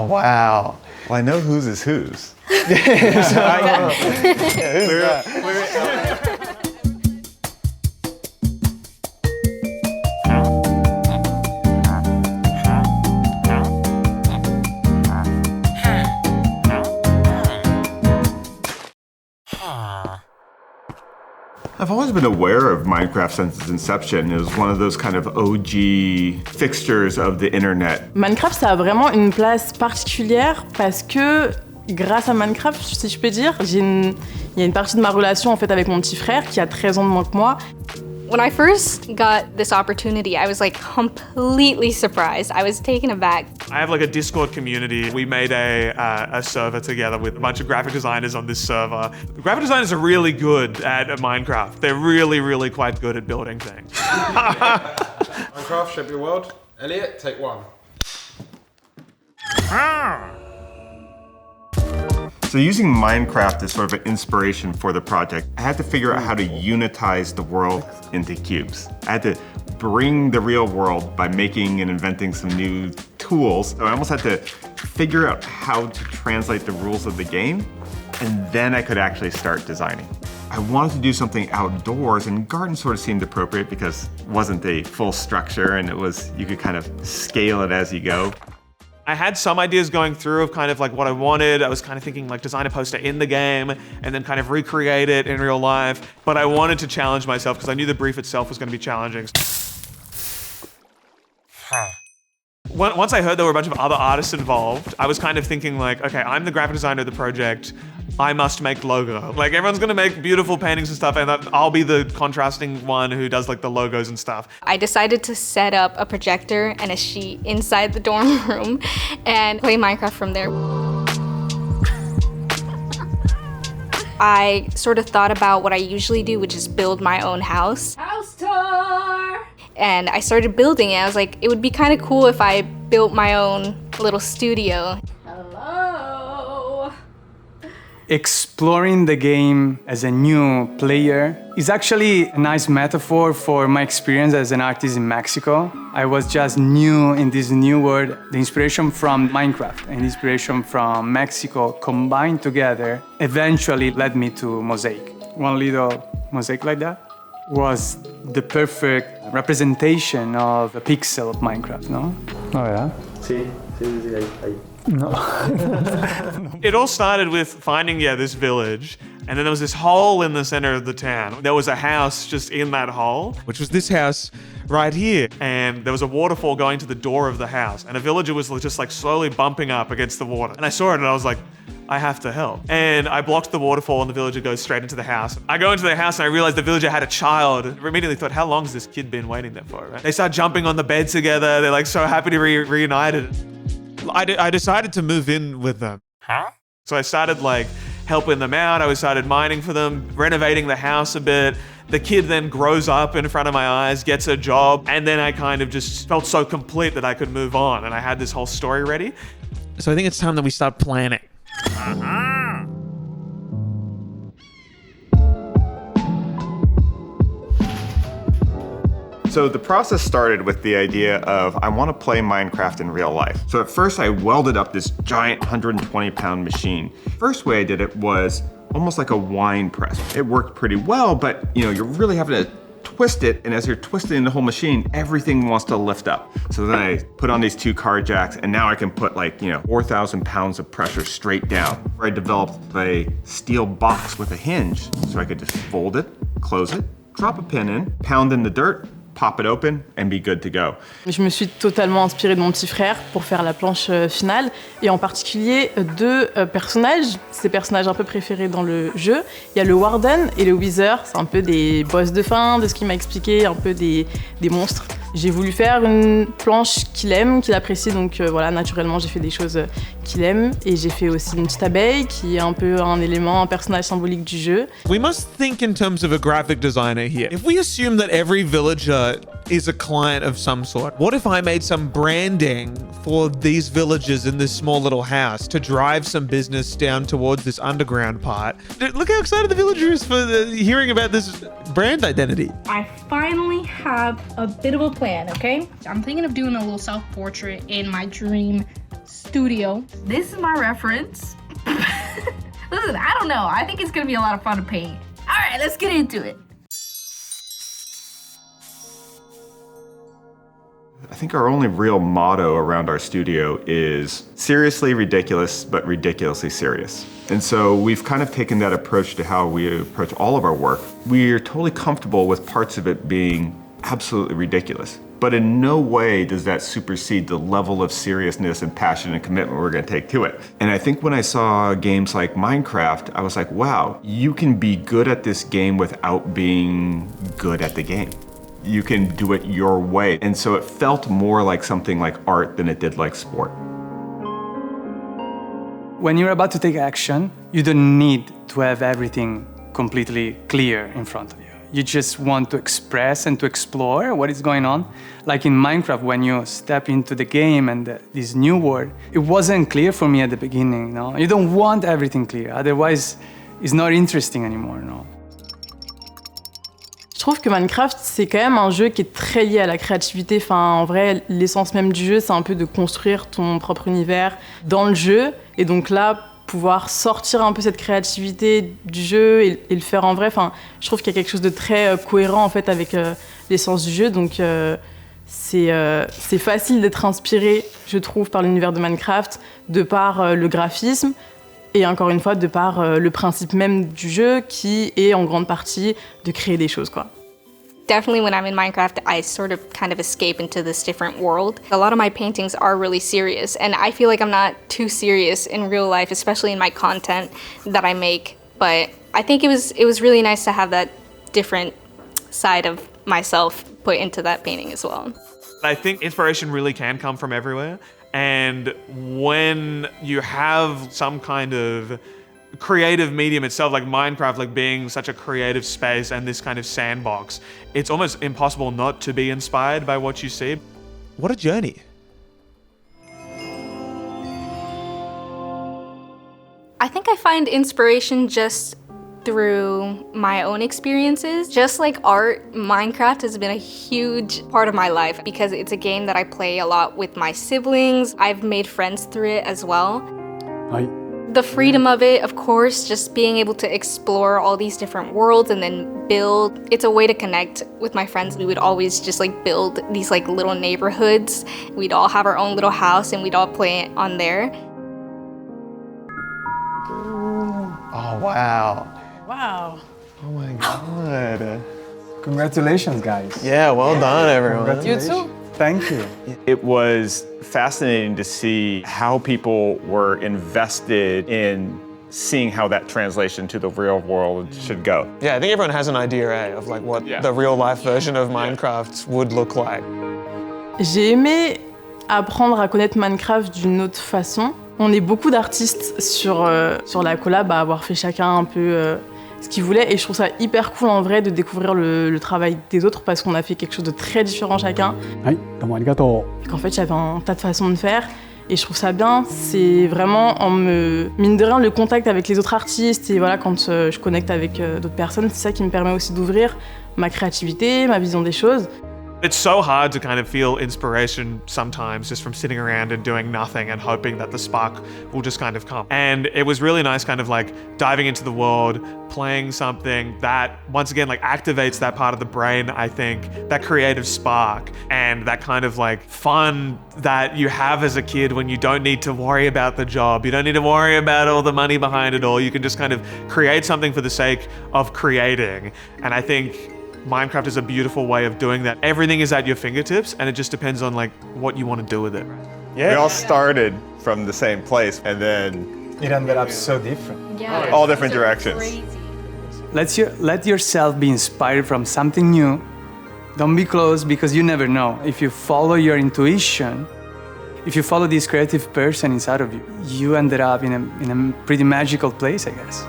Oh, wow. Well, I know whose is whose. I've always been aware of Minecraft since its inception. It was one of those kind of OG fixtures of the internet. Minecraft, ça a vraiment une place particulière parce que grâce à Minecraft, si je peux dire, il y a une partie de ma relation en fait avec mon petit frère qui a 13 ans de moins que moi. When I first got this opportunity, I was like completely surprised. I was taken aback. I have like a Discord community. We made a server together with a bunch of graphic designers on this server. The graphic designers are really good at Minecraft. They're really, really quite good at building things. Minecraft, shape your world. Elliot, take one. So using Minecraft as sort of an inspiration for the project, I had to figure out how to unitize the world into cubes. I had to bring the real world by making and inventing some new tools. So I almost had to figure out how to translate the rules of the game, and then I could actually start designing. I wanted to do something outdoors, and garden sort of seemed appropriate because it wasn't a full structure and you could kind of scale it as you go. I had some ideas going through of kind of like what I wanted. I was kind of thinking like design a poster in the game and then kind of recreate it in real life. But I wanted to challenge myself because I knew the brief itself was going to be challenging. Once I heard there were a bunch of other artists involved, I was kind of thinking like, okay, I'm the graphic designer of the project. I must make logo. Like everyone's gonna make beautiful paintings and stuff, and I'll be the contrasting one who does like the logos and stuff. I decided to set up a projector and a sheet inside the dorm room and play Minecraft from there. I sort of thought about what I usually do, which is build my own house. House tour! And I started building it. I was like, it would be kind of cool if I built my own little studio. Hello! Exploring the game as a new player is actually a nice metaphor for my experience as an artist in Mexico. I was just new in this new world. The inspiration from Minecraft and inspiration from Mexico combined together eventually led me to Mosaic. One little mosaic like that was the perfect representation of a pixel of Minecraft, no? Oh yeah? Sí, ahí. No. It all started with finding, this village, and then there was this hole in the center of the town. There was a house just in that hole, which was this house right here. And there was a waterfall going to the door of the house, and a villager was just like slowly bumping up against the water. And I saw it and I was like, I have to help. And I blocked the waterfall and the villager goes straight into the house. I go into the house and I realized the villager had a child. I immediately thought, how long has this kid been waiting there for, right? They start jumping on the bed together. They're like so happy to be reunited. I decided to move in with them. Huh? So I started like helping them out. I started mining for them, renovating the house a bit. The kid then grows up in front of my eyes, gets a job, and then I kind of just felt so complete that I could move on. And I had this whole story ready. So I think it's time that we start planning. So the process started with the idea of, I want to play Minecraft in real life. So at first I welded up this giant 120-pound machine. First way I did it was almost like a wine press. It worked pretty well, but you're really having to twist it, and as you're twisting the whole machine, everything wants to lift up. So then I put on these 2 car jacks, and now I can put 4,000 pounds of pressure straight down. I developed a steel box with a hinge, so I could just fold it, close it, drop a pin in, pound in the dirt, pop it open, and be good to go. Je me suis totalement inspirée de mon petit frère pour faire la planche finale, et en particulier 2 personnages, ces personnages un peu préférés dans le jeu. Il y a le Warden et le Wither, c'est un peu des boss de fin, de ce qu'il m'a expliqué, un peu des monstres. J'ai voulu faire une planche qu'il aime, qu'il apprécie, donc voilà, naturellement j'ai fait des choses qu'il aime. Et j'ai fait aussi une petite abeille qui est un peu un élément, un personnage symbolique du jeu. We must think in terms of a graphic designer here. If we assume that every villager is a client of some sort? What if I made some branding for these villagers in this small little house to drive some business down towards this underground part? Look how excited the villager is for hearing about this brand identity. I finally have a bit of a plan, okay? I'm thinking of doing a little self-portrait in my dream studio. This is my reference. Listen, I don't know. I think it's gonna be a lot of fun to paint. All right, let's get into it. I think our only real motto around our studio is seriously ridiculous, but ridiculously serious. And so we've kind of taken that approach to how we approach all of our work. We're totally comfortable with parts of it being absolutely ridiculous, but in no way does that supersede the level of seriousness and passion and commitment we're going to take to it. And I think when I saw games like Minecraft, I was like, wow, you can be good at this game without being good at the game. You can do it your way. And so it felt more like something like art than it did like sport. When you're about to take action, you don't need to have everything completely clear in front of you. You just want to express and to explore what is going on. Like in Minecraft, when you step into the game and this new world, it wasn't clear for me at the beginning. No? You don't want everything clear, otherwise it's not interesting anymore. No? Je trouve que Minecraft, c'est quand même un jeu qui est très lié à la créativité. Enfin, en vrai, l'essence même du jeu, c'est un peu de construire ton propre univers dans le jeu. Et donc là, pouvoir sortir un peu cette créativité du jeu et le faire en vrai. Enfin, je trouve qu'il y a quelque chose de très cohérent en fait avec l'essence du jeu. Donc c'est facile d'être inspiré, je trouve, par l'univers de Minecraft, de par le graphisme. Et encore une fois, de par le principe même du jeu qui est en grande partie de créer des choses, quoi. Definitely when I'm in Minecraft, I sort of kind of escape into this different world. A lot of my paintings are really serious, and I feel like I'm not too serious in real life, especially in my content that I make. But I think it was really nice to have that different side of myself put into that painting as well. I think inspiration really can come from everywhere. And when you have some kind of creative medium itself, like Minecraft, like being such a creative space and this kind of sandbox, it's almost impossible not to be inspired by what you see. What a journey. I think I find inspiration just through my own experiences. Just like art, Minecraft has been a huge part of my life because it's a game that I play a lot with my siblings. I've made friends through it as well. The freedom of it, of course, just being able to explore all these different worlds and then build. It's a way to connect with my friends. We would always just like build these like little neighborhoods. We'd all have our own little house and we'd all play on there. Oh, wow. Wow. Oh my God. Congratulations, guys. Yeah, well done, everyone. You too. Thank you. It was fascinating to see how people were invested in seeing how that translation to the real world should go. Yeah, I think everyone has an idea, of like what the real life version of Minecraft would look like. J'ai aimé apprendre à connaître Minecraft d'une autre façon. On est beaucoup d'artistes sur la collab à avoir fait chacun un peu ce qu'il voulait et je trouve ça hyper cool en vrai de découvrir le travail des autres parce qu'on a fait quelque chose de très différent chacun. Qu'en fait j'avais un tas de façons de faire et je trouve ça bien. C'est vraiment mine de rien le contact avec les autres artistes et voilà quand je connecte avec d'autres personnes, c'est ça qui me permet aussi d'ouvrir ma créativité, ma vision des choses. It's so hard to kind of feel inspiration sometimes just from sitting around and doing nothing and hoping that the spark will just kind of come. And it was really nice kind of like diving into the world, playing something that once again like activates that part of the brain, I think, that creative spark and that kind of like fun that you have as a kid when you don't need to worry about the job. You don't need to worry about all the money behind it all. You can just kind of create something for the sake of creating. And I think Minecraft is a beautiful way of doing that. Everything is at your fingertips and it just depends on like what you want to do with it. Yeah. We all started from the same place and then It ended up so different. Yeah. all different directions. Let yourself be inspired from something new. Don't be closed because you never know. If you follow your intuition, if you follow this creative person inside of you, you ended up in a pretty magical place, I guess.